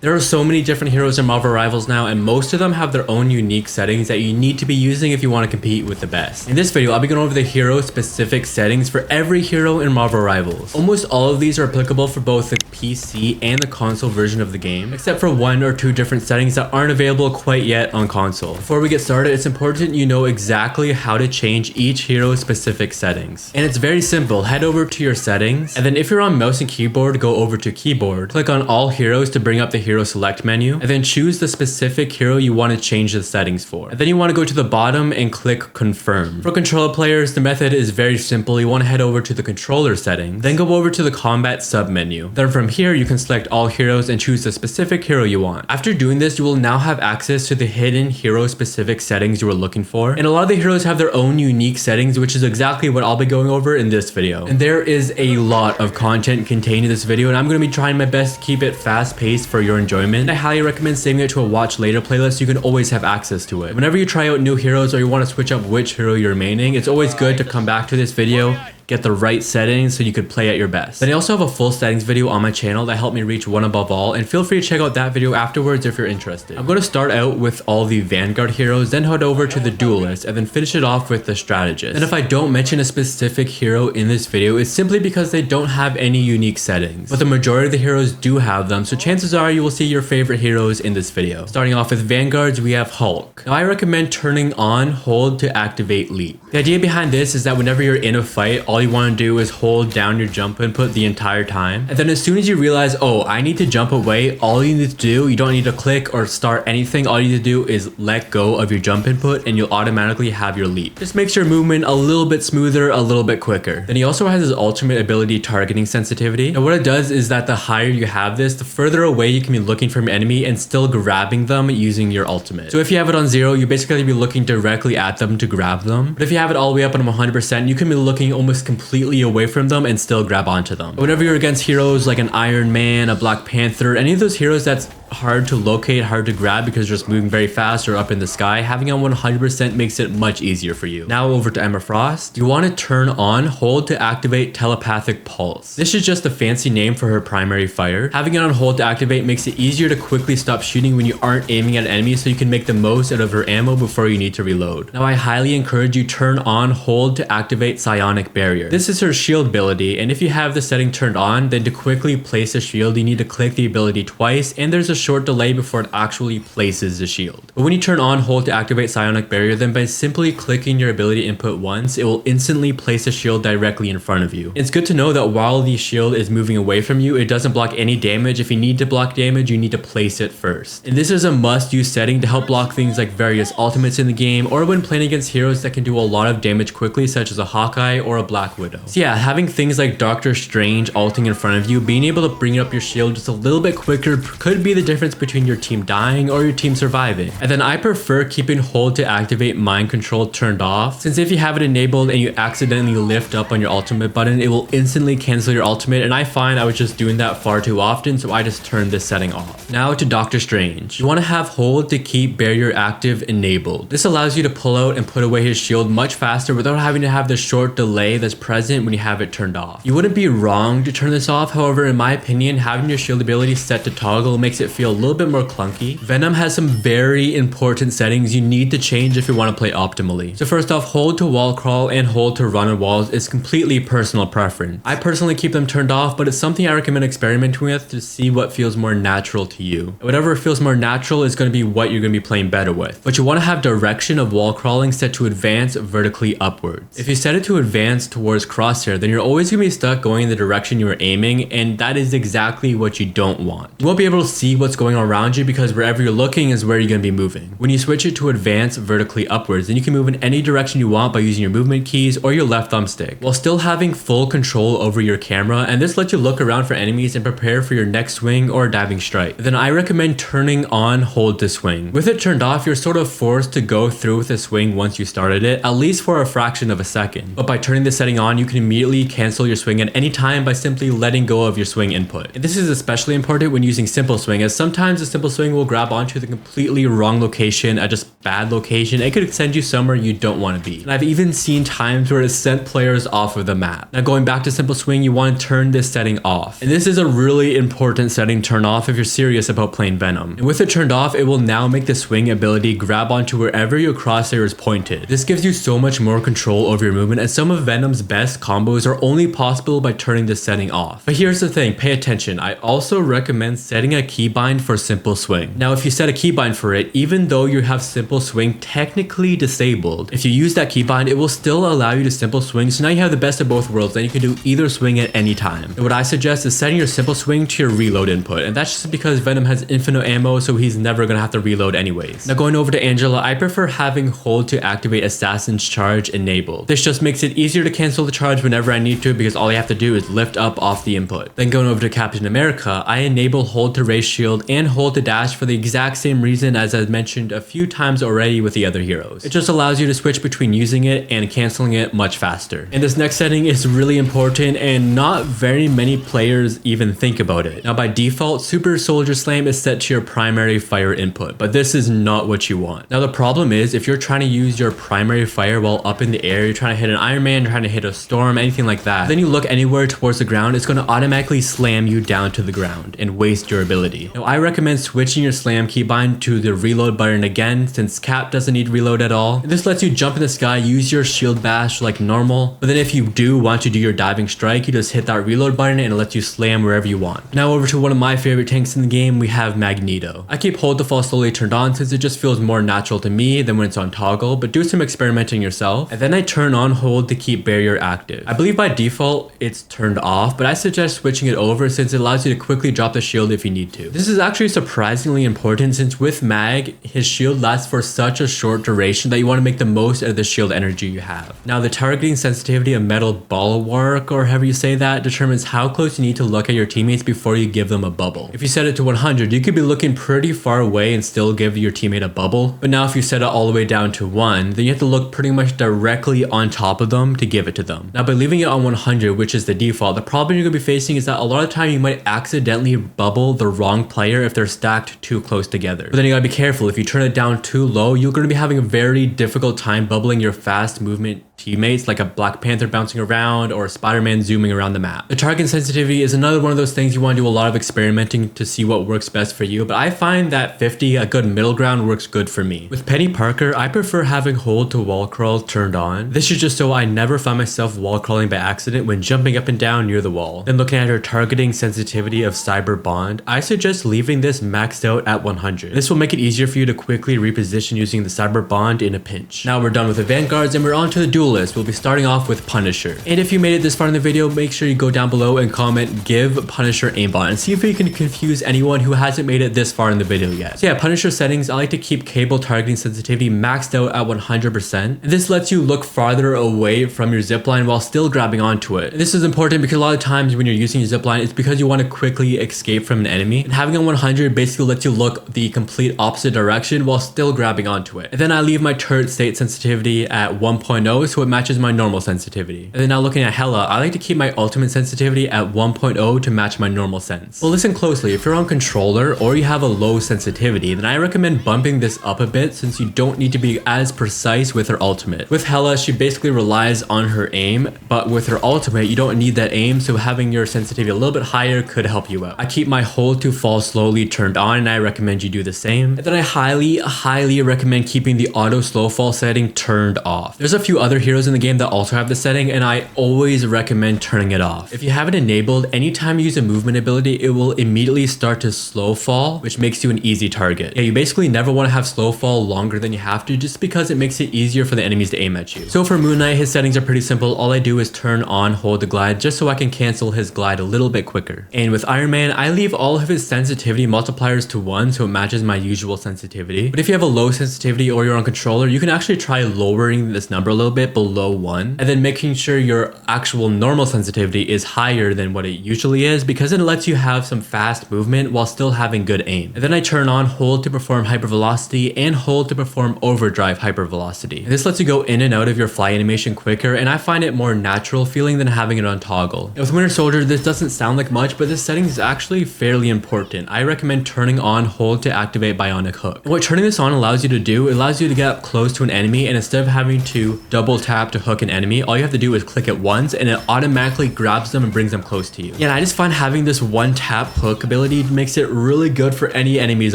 There are so many different heroes in Marvel Rivals now, and most of them have their own unique settings that you need to be using if you want to compete with the best. In this video, I'll be going over the hero specific settings for every hero in Marvel Rivals. Almost all of these are applicable for both the PC and the console version of the game, except for one or two different settings that aren't available quite yet on console. Before we get started, it's important you know exactly how to change each hero's specific settings. And it's very simple. Head over to your settings, and then if you're on mouse and keyboard, go over to keyboard, click on all heroes to bring up the hero select menu, and then choose the specific hero you want to change the settings for. And then you want to go to the bottom and click confirm. For controller players, the method is very simple. You want to head over to the controller settings, then go over to the combat sub menu. Then from here, you can select all heroes and choose the specific hero you want. After doing this, you will now have access to the hidden hero specific settings you were looking for. And a lot of the heroes have their own unique settings, which is exactly what I'll be going over in this video. And there is a lot of content contained in this video, and I'm going to be trying my best to keep it fast paced for your enjoyment. I highly recommend saving it to a watch later playlist so you can always have access to it. Whenever you try out new heroes or you want to switch up which hero you're maining, it's always good to come back to this video, get the right settings so you could play at your best. Then I also have a full settings video on my channel that helped me reach one above all, and feel free to check out that video afterwards if you're interested. I'm going to start out with all the Vanguard heroes, then head over to the Duelist, and then finish it off with the Strategist. And if I don't mention a specific hero in this video, it's simply because they don't have any unique settings. But the majority of the heroes do have them, so chances are you will see your favorite heroes in this video. Starting off with Vanguards, we have Hulk. Now I recommend turning on hold to activate leap. The idea behind this is that whenever you're in a fight, all you want to do is hold down your jump input the entire time, and then as soon as you realize, oh, I need to jump away, all you need to do, you don't need to click or start anything, all you need to do is let go of your jump input and you'll automatically have your leap. This makes your movement a little bit smoother, a little bit quicker. Then he also has his ultimate ability, targeting sensitivity. Now what it does is that the higher you have this, the further away you can be looking from an enemy and still grabbing them using your ultimate. So if you have it on 0, you basically be looking directly at them to grab them, but if you have it all the way up on 100%, you can be looking almost completely away from them and still grab onto them. But whenever you're against heroes like an Iron Man, a Black Panther, any of those heroes that's hard to locate, hard to grab because you're just moving very fast or up in the sky, having it on 100% makes it much easier for you. Now over to Emma Frost. You want to turn on hold to activate telepathic pulse. This is just a fancy name for her primary fire. Having it on hold to activate makes it easier to quickly stop shooting when you aren't aiming at enemies, so you can make the most out of her ammo before you need to reload. Now I highly encourage you turn on hold to activate psionic barrier. This is her shield ability, and if you have the setting turned on, then to quickly place a shield you need to click the ability twice, and there's a short delay before it actually places the shield. But when you turn on hold to activate psionic barrier, then by simply clicking your ability input once, it will instantly place a shield directly in front of you. It's good to know that while the shield is moving away from you, it doesn't block any damage. If you need to block damage, you need to place it first. And this is a must-use setting to help block things like various ultimates in the game, or when playing against heroes that can do a lot of damage quickly, such as a Hawkeye or a Black Widow. So yeah, having things like Doctor Strange ulting in front of you, being able to bring up your shield just a little bit quicker could be the difference between your team dying or your team surviving. And then I prefer keeping hold to activate mind control turned off, since if you have it enabled and you accidentally lift up on your ultimate button, it will instantly cancel your ultimate, and I find I was just doing that far too often, so I just turned this setting off. Now to Doctor Strange. You want to have hold to keep barrier active enabled. This allows you to pull out and put away his shield much faster without having to have the short delay that's present when you have it turned off. You wouldn't be wrong to turn this off, however, in my opinion, having your shield ability set to toggle makes it feel a little bit more clunky. Venom has some very important settings you need to change if you want to play optimally. So first off, hold to wall crawl and hold to run on walls is completely personal preference. I personally keep them turned off, but it's something I recommend experimenting with to see what feels more natural to you. Whatever feels more natural is going to be what you're going to be playing better with. But you want to have direction of wall crawling set to advance vertically upwards. If you set it to advance towards crosshair, then you're always going to be stuck going in the direction you were aiming, and that is exactly what you don't want. You won't be able to see what's going on around you because wherever you're looking is where you're going to be moving. When you switch it to advance vertically upwards, then you can move in any direction you want by using your movement keys or your left thumbstick, while still having full control over your camera, and this lets you look around for enemies and prepare for your next swing or diving strike. Then I recommend turning on hold to swing. With it turned off, you're sort of forced to go through with a swing once you started it, at least for a fraction of a second. But by turning this setting on, you can immediately cancel your swing at any time by simply letting go of your swing input. And this is especially important when using simple swing, as sometimes a simple swing will grab onto the completely wrong location, at just bad location. It could send you somewhere you don't want to be. And I've even seen times where it sent players off of the map. Now going back to simple swing, you want to turn this setting off. And this is a really important setting to turn off if you're serious about playing Venom. And with it turned off, it will now make the swing ability grab onto wherever your crosshair is pointed. This gives you so much more control over your movement, and some of Venom's best combos are only possible by turning this setting off. But here's the thing, pay attention. I also recommend setting a keybind for simple swing. Now if you set a keybind for it, even though you have simple swing technically disabled, if you use that keybind, it will still allow you to simple swing, so now you have the best of both worlds and you can do either swing at any time. And what I suggest is setting your simple swing to your reload input, and that's just because Venom has infinite ammo, so he's never gonna have to reload anyways. Now going over to Angela, I prefer having hold to activate Assassin's Charge enabled. This just makes it easier to cancel the charge whenever I need to, because all I have to do is lift up off the input. Then going over to Captain America, I enable hold to raise shield and hold to dash for the exact same reason as I've mentioned a few times already with the other heroes. It just allows you to switch between using it and canceling it much faster. And this next setting is really important and not very many players even think about it. Now by default, Super Soldier Slam is set to your primary fire input, but this is not what you want. Now the problem is if you're trying to use your primary fire while up in the air, you're trying to hit an Iron Man, you're trying to hit a storm, anything like that, then you look anywhere towards the ground, it's going to automatically slam you down to the ground and waste your ability. Now I recommend switching your slam keybind to the reload button again, since Cap doesn't need reload at all. And this lets you jump in the sky, use your shield bash like normal, but then if you do want to do your diving strike, you just hit that reload button and it lets you slam wherever you want. Now over to one of my favorite tanks in the game, we have Magneto. I keep hold to fall slowly turned on since it just feels more natural to me than when it's on toggle, but do some experimenting yourself. And then I turn on hold to keep barrier active. I believe by default it's turned off, but I suggest switching it over since it allows you to quickly drop the shield if you need to. This is actually surprisingly important since with Mag, his shield lasts for such a short duration that you want to make the most out of the shield energy you have. Now the targeting sensitivity of metal bulwark, or however you say that, determines how close you need to look at your teammates before you give them a bubble. If you set it to 100, you could be looking pretty far away and still give your teammate a bubble. But now if you set it all the way down to 1, then you have to look pretty much directly on top of them to give it to them. Now by leaving it on 100, which is the default, the problem you're going to be facing is that a lot of the time you might accidentally bubble the wrong player if they're stacked too close together. But then you gotta be careful, if you turn it down too low, you're going to be having a very difficult time bubbling your fast movement teammates like a Black Panther bouncing around or Spider-Man zooming around the map. The target sensitivity is another one of those things you want to do a lot of experimenting to see what works best for you, but I find that 50, a good middle ground, works good for me. With Peni Parker, I prefer having hold to wall crawl turned on. This is just so I never find myself wall crawling by accident when jumping up and down near the wall. Then looking at her targeting sensitivity of Cyber Bond, I suggest leaving this maxed out at 100. This will make it easier for you to quickly reposition using the Cyber Bond in a pinch. Now we're done with the Vanguards and we're on to the duel list. We'll be starting off with Punisher. And if you made it this far in the video, make sure you go down below and comment give Punisher aimbot and see if you can confuse anyone who hasn't made it this far in the video yet. So yeah, Punisher settings, I like to keep cable targeting sensitivity maxed out at 100%. And this lets you look farther away from your zipline while still grabbing onto it. And this is important because a lot of times when you're using your zipline, it's because you want to quickly escape from an enemy. And having on 100 basically lets you look the complete opposite direction while still grabbing onto it. And then I leave my turret state sensitivity at 1.0 so it matches my normal sensitivity. And then now looking at Hela, I like to keep my ultimate sensitivity at 1.0 to match my normal sense. Well, listen closely, if you're on controller or you have a low sensitivity, then I recommend bumping this up a bit since you don't need to be as precise with her ultimate. With Hela, she basically relies on her aim, but with her ultimate, you don't need that aim, so having your sensitivity a little bit higher could help you out. I keep my hold to fall slowly turned on, and I recommend you do the same. And then I highly recommend keeping the auto slow fall setting turned off. There's a few other heroes in the game that also have this setting, and I always recommend turning it off. If you have it enabled, anytime you use a movement ability, it will immediately start to slow fall, which makes you an easy target. Yeah, you basically never want to have slow fall longer than you have to, just because it makes it easier for the enemies to aim at you. So for Moon Knight, his settings are pretty simple. All I do is turn on hold to glide just so I can cancel his glide a little bit quicker. And with Iron Man, I leave all of his sensitivity multipliers to 1 so it matches my usual sensitivity. But if you have a low sensitivity or you're on controller, you can actually try lowering this number a little bit below 1, and then making sure your actual normal sensitivity is higher than what it usually is, because it lets you have some fast movement while still having good aim. And then I turn on hold to perform hypervelocity and hold to perform overdrive hypervelocity. And this lets you go in and out of your fly animation quicker, and I find it more natural feeling than having it on toggle. Now with Winter Soldier, this doesn't sound like much, but this setting is actually fairly important. I recommend turning on hold to activate Bionic Hook. And what turning this on allows you to do, it allows you to get up close to an enemy, and instead of having to double tap to hook an enemy, all you have to do is click it once and it automatically grabs them and brings them close to you. Yeah, and I just find having this one tap hook ability makes it really good for any enemies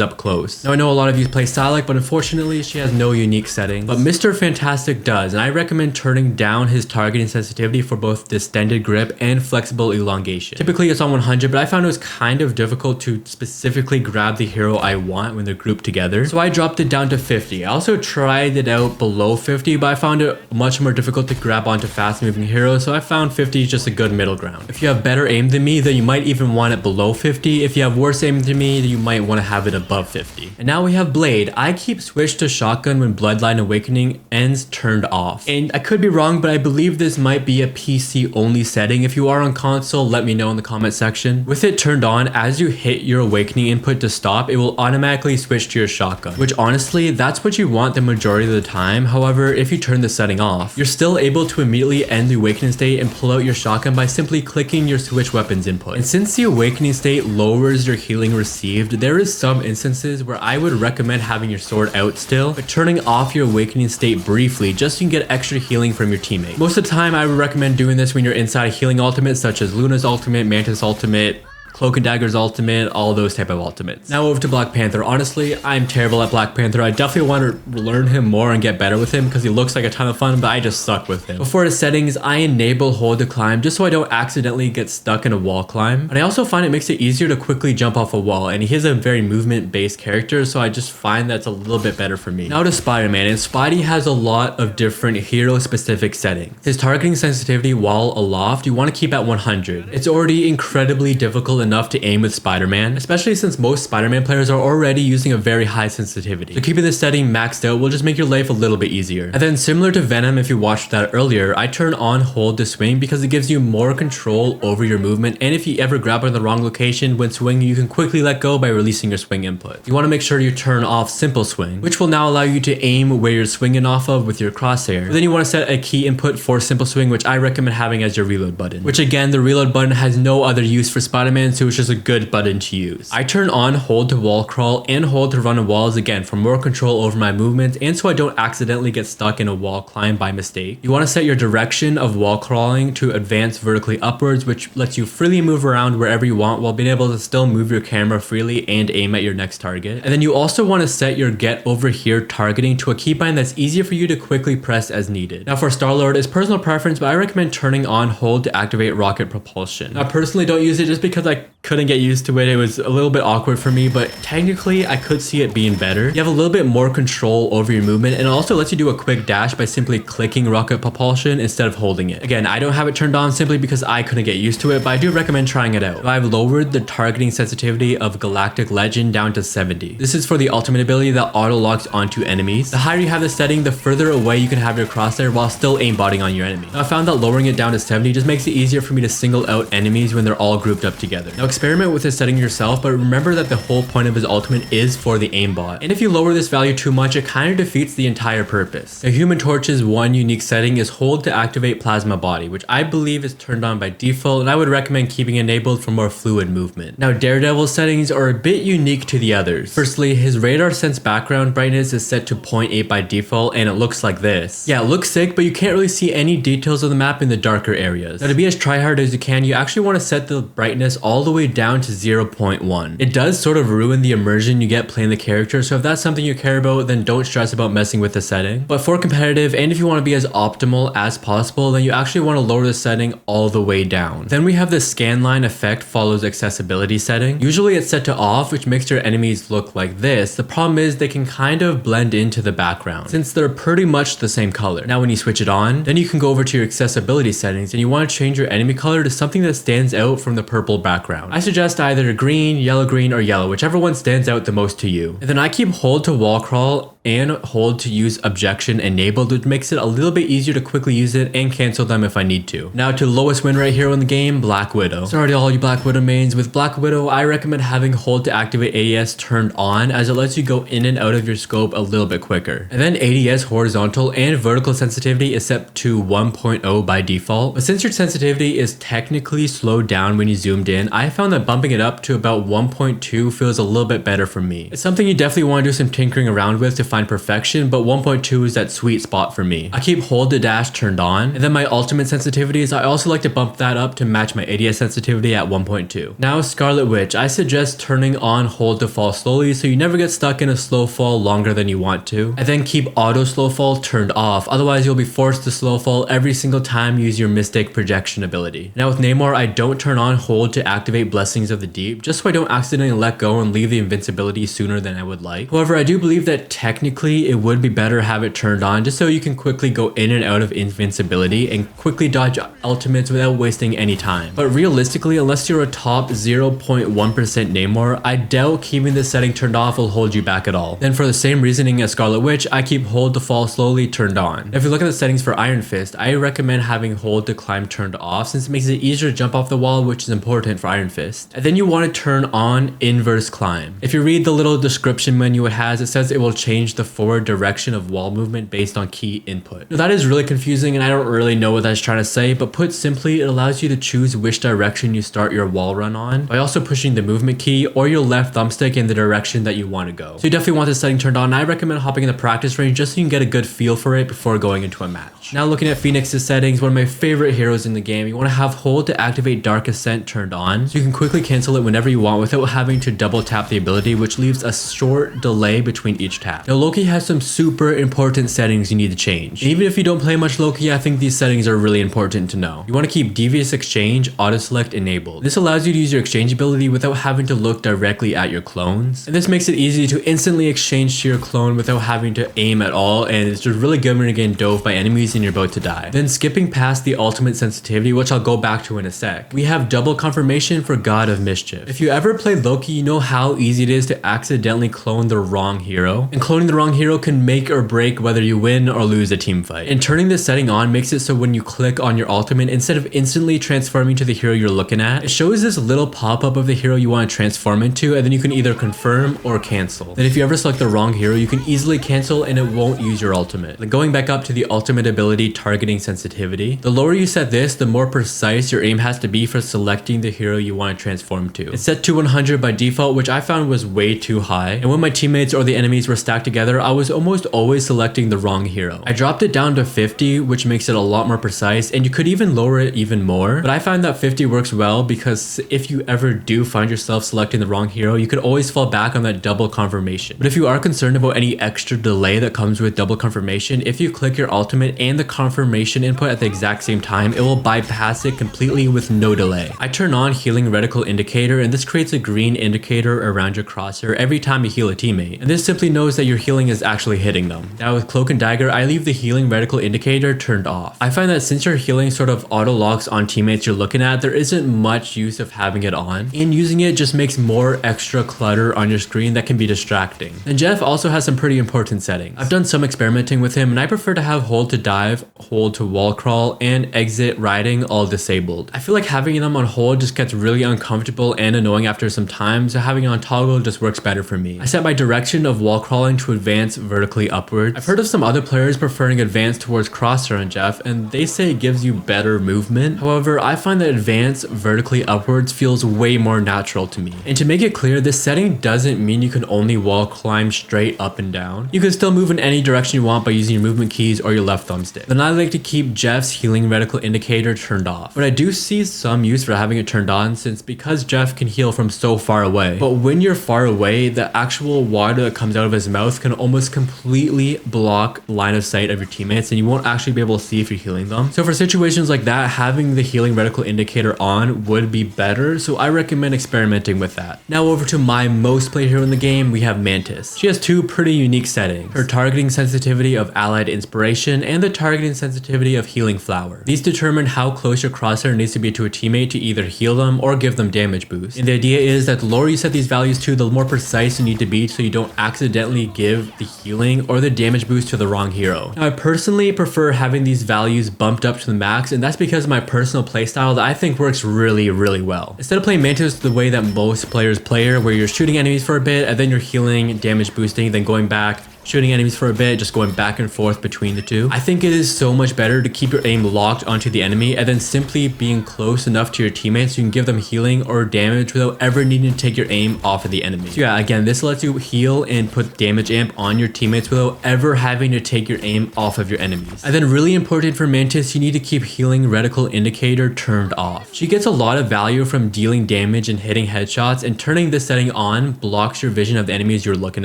up close. Now I know a lot of you play Psylocke, but unfortunately she has no unique settings, but Mr. Fantastic does, and I recommend turning down his targeting sensitivity for both distended grip and flexible elongation. Typically it's on 100, but I found it was kind of difficult to specifically grab the hero I want when they're grouped together, so I dropped it down to 50. I also tried it out below 50, but I found it much more difficult to grab onto fast moving heroes, so I found 50 is just a good middle ground. If you have better aim than me, then you might even want it below 50. If you have worse aim than me, then you might want to have it above 50. And now we have Blade. I keep switched to shotgun when Bloodline Awakening ends turned off. And I could be wrong, but I believe this might be a PC only setting. If you are on console, let me know in the comment section. With it turned on, as you hit your awakening input to stop, it will automatically switch to your shotgun, which honestly, that's what you want the majority of the time. However, if you turn the setting off, you're still able to immediately end the awakening state and pull out your shotgun by simply clicking your switch weapons input. And since the awakening state lowers your healing received, there is some instances where I would recommend having your sword out still, but turning off your awakening state briefly just so you can get extra healing from your teammate. Most of the time, I would recommend doing this when you're inside a healing ultimate such as Luna's ultimate, Mantis ultimate, Cloak Dagger's ultimate, all those type of ultimates. Now over to Black Panther. Honestly, I'm terrible at Black Panther. I definitely want to learn him more and get better with him because he looks like a ton of fun, but I just suck with him. Before his settings, I enable hold to climb just so I don't accidentally get stuck in a wall climb. And I also find it makes it easier to quickly jump off a wall, and he is a very movement-based character, so I just find that's a little bit better for me. Now to Spider-Man, and Spidey has a lot of different hero-specific settings. His targeting sensitivity while aloft, you want to keep at 100. It's already incredibly difficult enough to aim with Spider-Man, especially since most Spider-Man players are already using a very high sensitivity. So keeping this setting maxed out will just make your life a little bit easier. And then similar to Venom, if you watched that earlier, I turn on hold to swing because it gives you more control over your movement, and if you ever grab on the wrong location when swinging, you can quickly let go by releasing your swing input. You want to make sure you turn off simple swing, which will now allow you to aim where you're swinging off of with your crosshair. But then you want to set a key input for simple swing, which I recommend having as your reload button, which again, the reload button has no other use for Spider-Man, so it's just a good button to use. I turn on hold to wall crawl and hold to run on walls again for more control over my movement and so I don't accidentally get stuck in a wall climb by mistake. You want to set your direction of wall crawling to advance vertically upwards, which lets you freely move around wherever you want while being able to still move your camera freely and aim at your next target. And then you also want to set your get over here targeting to a keybind that's easier for you to quickly press as needed. Now for Star-Lord, it's personal preference, but I recommend turning on hold to activate rocket propulsion. I personally don't use it just because I couldn't get used to it. It was a little bit awkward for me, but technically I could see it being better. You have a little bit more control over your movement, and it also lets you do a quick dash by simply clicking rocket propulsion instead of holding it. Again, I don't have it turned on simply because I couldn't get used to it, but I do recommend trying it out. I've lowered the targeting sensitivity of Galactic Legend down to 70. This is for the ultimate ability that auto locks onto enemies. The higher you have the setting, the further away you can have your crosshair while still aimbotting on your enemy. Now, I found that lowering it down to 70 just makes it easier for me to single out enemies when they're all grouped up together. Now experiment with this setting yourself, but remember that the whole point of his ultimate is for the aimbot. And if you lower this value too much, it kind of defeats the entire purpose. Now Human Torch's one unique setting is hold to activate Plasma Body, which I believe is turned on by default, and I would recommend keeping enabled for more fluid movement. Now Daredevil's settings are a bit unique to the others. Firstly, his radar sense background brightness is set to 0.8 by default, and it looks like this. Yeah, it looks sick, but you can't really see any details of the map in the darker areas. Now to be as tryhard as you can, you actually want to set the brightness all the way down to 0.1. It does sort of ruin the immersion you get playing the character, so if that's something you care about, then don't stress about messing with the setting. But for competitive, and if you want to be as optimal as possible, then you actually want to lower the setting all the way down. Then we have the scanline effect follows accessibility setting. Usually it's set to off, which makes your enemies look like this. The problem is they can kind of blend into the background since they're pretty much the same color. Now when you switch it on, then you can go over to your accessibility settings and you want to change your enemy color to something that stands out from the purple background. I suggest either green, yellow, or yellow, whichever one stands out the most to you. And then I keep hold to wall crawl and hold to use objection enabled, which makes it a little bit easier to quickly use it and cancel them if I need to. Now to lowest win rate hero in the game, Black Widow. Sorry to all you Black Widow mains. With Black Widow, I recommend having hold to activate ADS turned on, as it lets you go in and out of your scope a little bit quicker. And then ADS horizontal and vertical sensitivity is set to 1.0 by default, but since your sensitivity is technically slowed down when you zoomed in, I found that bumping it up to about 1.2 feels a little bit better for me. It's something you definitely want to do some tinkering around with to find perfection, but 1.2 is that sweet spot for me. I keep hold to dash turned on, and then my ultimate sensitivities, I also like to bump that up to match my ADS sensitivity at 1.2. Now Scarlet Witch, I suggest turning on hold to fall slowly so you never get stuck in a slow fall longer than you want to, and then keep auto slow fall turned off, otherwise you'll be forced to slow fall every single time you use your Mystic projection ability. Now with Namor, I don't turn on hold to activate Blessings of the Deep, just so I don't accidentally let go and leave the invincibility sooner than I would like. However, I do believe that technically it would be better to have it turned on just so you can quickly go in and out of invincibility and quickly dodge ultimates without wasting any time. But realistically, unless you're a top 0.1% Namor, I doubt keeping this setting turned off will hold you back at all. Then for the same reasoning as Scarlet Witch, I keep hold to fall slowly turned on. Now, if you look at the settings for Iron Fist, I recommend having hold to climb turned off since it makes it easier to jump off the wall, which is important for Iron Fist. And then you want to turn on inverse climb. If you read the little description menu it has, it says it will change the forward direction of wall movement based on key input. Now that is really confusing and I don't really know what that's trying to say, but put simply, it allows you to choose which direction you start your wall run on by also pushing the movement key or your left thumbstick in the direction that you want to go. So you definitely want this setting turned on, and I recommend hopping in the practice range just so you can get a good feel for it before going into a match. Now looking at Phoenix's settings, one of my favorite heroes in the game, you want to have hold to activate Dark Ascent turned on, so you can quickly cancel it whenever you want without having to double tap the ability, which leaves a short delay between each tap. Now Loki has some super important settings you need to change. And even if you don't play much Loki, I think these settings are really important to know. You want to keep Devious Exchange auto select enabled. This allows you to use your exchange ability without having to look directly at your clones, and this makes it easy to instantly exchange to your clone without having to aim at all, and it's just really good when you're getting dove by enemies and you're about to die. Then skipping past the ultimate sensitivity, which I'll go back to in a sec, we have double confirmation for God of Mischief. If you ever played Loki, you know how easy it is to accidentally clone the wrong hero, and cloning the wrong hero can make or break whether you win or lose a team fight. And turning this setting on makes it so when you click on your ultimate, instead of instantly transforming to the hero you're looking at, it shows this little pop-up of the hero you want to transform into, and then you can either confirm or cancel. Then if you ever select the wrong hero, you can easily cancel and it won't use your ultimate. Like going back up to the ultimate ability targeting sensitivity, the lower you set this, the more precise your aim has to be for selecting the hero you want to transform to. It's set to 100 by default, which I found was way too high, and when my teammates or the enemies were stacked together, I was almost always selecting the wrong hero. I dropped it down to 50, which makes it a lot more precise, and you could even lower it even more, but I find that 50 works well because if you ever do find yourself selecting the wrong hero, you could always fall back on that double confirmation. But if you are concerned about any extra delay that comes with double confirmation, if you click your ultimate and the confirmation input at the exact same time, it will bypass it completely with no delay. I turn on healing reticle indicator, and this creates a green indicator around your crosshair every time you heal a teammate, and this simply knows that your healing is actually hitting them. Now with Cloak and Dagger, I leave the healing reticle indicator turned off. I find that since your healing sort of auto locks on teammates you're looking at, there isn't much use of having it on, and using it just makes more extra clutter on your screen that can be distracting. And Jeff also has some pretty important settings. I've done some experimenting with him, and I prefer to have hold to dive, hold to wall crawl, and exit riding all disabled. I feel like having them on hold just gets really uncomfortable and annoying after some time, so having it on toggle just works better for me. I set my direction of wall crawling to advance vertically upward. I've heard of some other players preferring advance towards crosshair on Jeff, and they say it gives you better movement. However, I find that advance vertically upwards feels way more natural to me. And to make it clear, this setting doesn't mean you can only wall climb straight up and down. You can still move in any direction you want by using your movement keys or your left thumbstick. Then I like to keep Jeff's healing reticle indicator turned off, but I do see some use for having it turned on because Jeff can heal from so far away. But when you're far away, the actual water that comes out of his mouth can almost completely block line of sight of your teammates, and you won't actually be able to see if you're healing them. So for situations like that, having the healing reticle indicator on would be better, so I recommend experimenting with that. Now over to my most played hero in the game, we have Mantis. She has two pretty unique settings: her targeting sensitivity of allied inspiration and the targeting sensitivity of healing flower. These determine how close your crosshair needs to be to a teammate to either heal them or give them damage boost. And the idea is that the lower you set these values to, the more precise you need to be so you don't accidentally give give the healing or the damage boost to the wrong hero. Now, I personally prefer having these values bumped up to the max, and that's because of my personal playstyle that I think works really well. Instead of playing Mantis the way that most players play her, where you're shooting enemies for a bit and then you're healing, damage boosting, then going back, shooting enemies for a bit, just going back and forth between the two. I think it is so much better to keep your aim locked onto the enemy and then simply being close enough to your teammates so you can give them healing or damage without ever needing to take your aim off of the enemy. So yeah, again, this lets you heal and put damage amp on your teammates without ever having to take your aim off of your enemies. And then really important for Mantis, you need to keep healing reticle indicator turned off. She gets a lot of value from dealing damage and hitting headshots, and turning this setting on blocks your vision of the enemies you're looking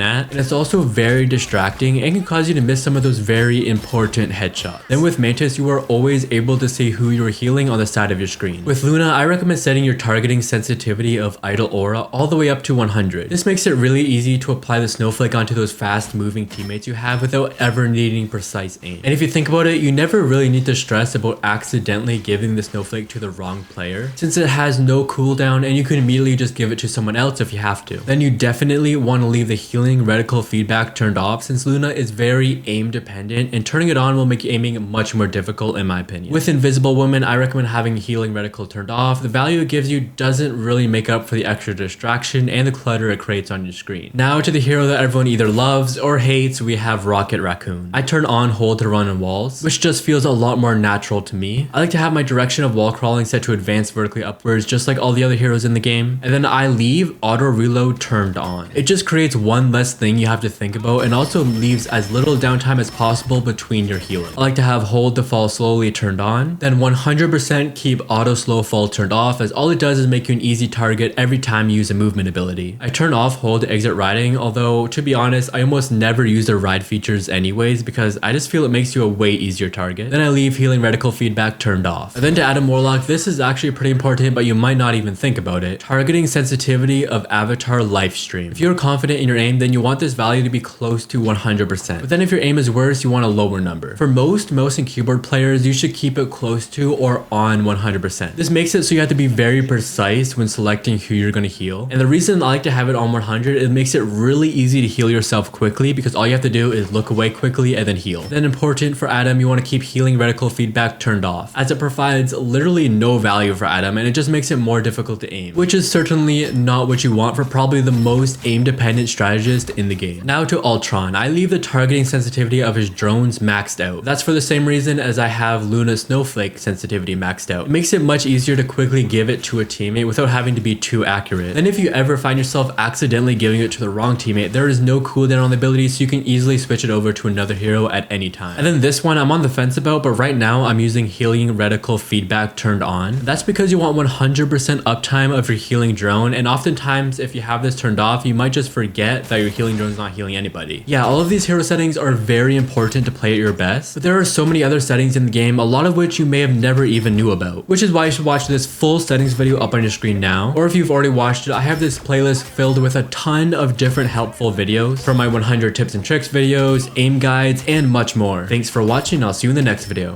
at. And it's also very distracting and can cause you to miss some of those very important headshots. Then with Mantis, you are always able to see who you're healing on the side of your screen. With Luna, I recommend setting your targeting sensitivity of idle aura all the way up to 100. This makes it really easy to apply the snowflake onto those fast moving teammates you have without ever needing precise aim. And if you think about it, you never really need to stress about accidentally giving the snowflake to the wrong player, since it has no cooldown and you can immediately just give it to someone else if you have to. Then you definitely want to leave the healing reticle feedback turned off, since Luna is very aim dependent and turning it on will make aiming much more difficult in my opinion. With Invisible Woman, I recommend having healing reticle turned off. The value it gives you doesn't really make up for the extra distraction and the clutter it creates on your screen. Now to the hero that everyone either loves or hates, we have Rocket Raccoon. I turn on hold to run on walls, which just feels a lot more natural to me. I like to have my direction of wall crawling set to advance vertically upwards just like all the other heroes in the game, and then I leave auto reload turned on. It just creates one less thing you have to think about and also leaves as little downtime as possible between your healing. I like to have hold to fall slowly turned on, then 100% keep auto slow fall turned off, as all it does is make you an easy target every time you use a movement ability. I turn off hold to exit riding, although to be honest, I almost never use the ride features anyways because I just feel it makes you a way easier target. Then I leave healing reticle feedback turned off. And then to Adam Warlock, this is actually pretty important, but you might not even think about it. Targeting sensitivity of avatar life stream. If you're confident in your aim, then you want this value to be close to 100%. But then if your aim is worse, you want a lower number. For most mouse and keyboard players, you should keep it close to or on 100%. This makes it so you have to be very precise when selecting who you're going to heal. And the reason I like to have it on 100, it makes it really easy to heal yourself quickly because all you have to do is look away quickly and then heal. Then important for Adam, you want to keep healing reticle feedback turned off, as it provides literally no value for Adam and it just makes it more difficult to aim, which is certainly not what you want for probably the most aim dependent strategist in the game. Now to Ultron, I leave the targeting sensitivity of his drones maxed out. That's for the same reason as I have Luna's snowflake sensitivity maxed out. It makes it much easier to quickly give it to a teammate without having to be too accurate. And if you ever find yourself accidentally giving it to the wrong teammate, there is no cooldown on the ability, so you can easily switch it over to another hero at any time. And then this one I'm on the fence about, but right now I'm using healing reticle feedback turned on. That's because you want 100% uptime of your healing drone, and oftentimes if you have this turned off, you might just forget that your healing drone is not healing anybody. Yeah, all of these hero settings are very important to play at your best, but there are so many other settings in the game, a lot of which you may have never even knew about, which is why you should watch this full settings video up on your screen now. Or if you've already watched it, I have this playlist filled with a ton of different helpful videos, from my 100 tips and tricks videos, aim guides, and much more. Thanks for watching, I'll see you in the next video.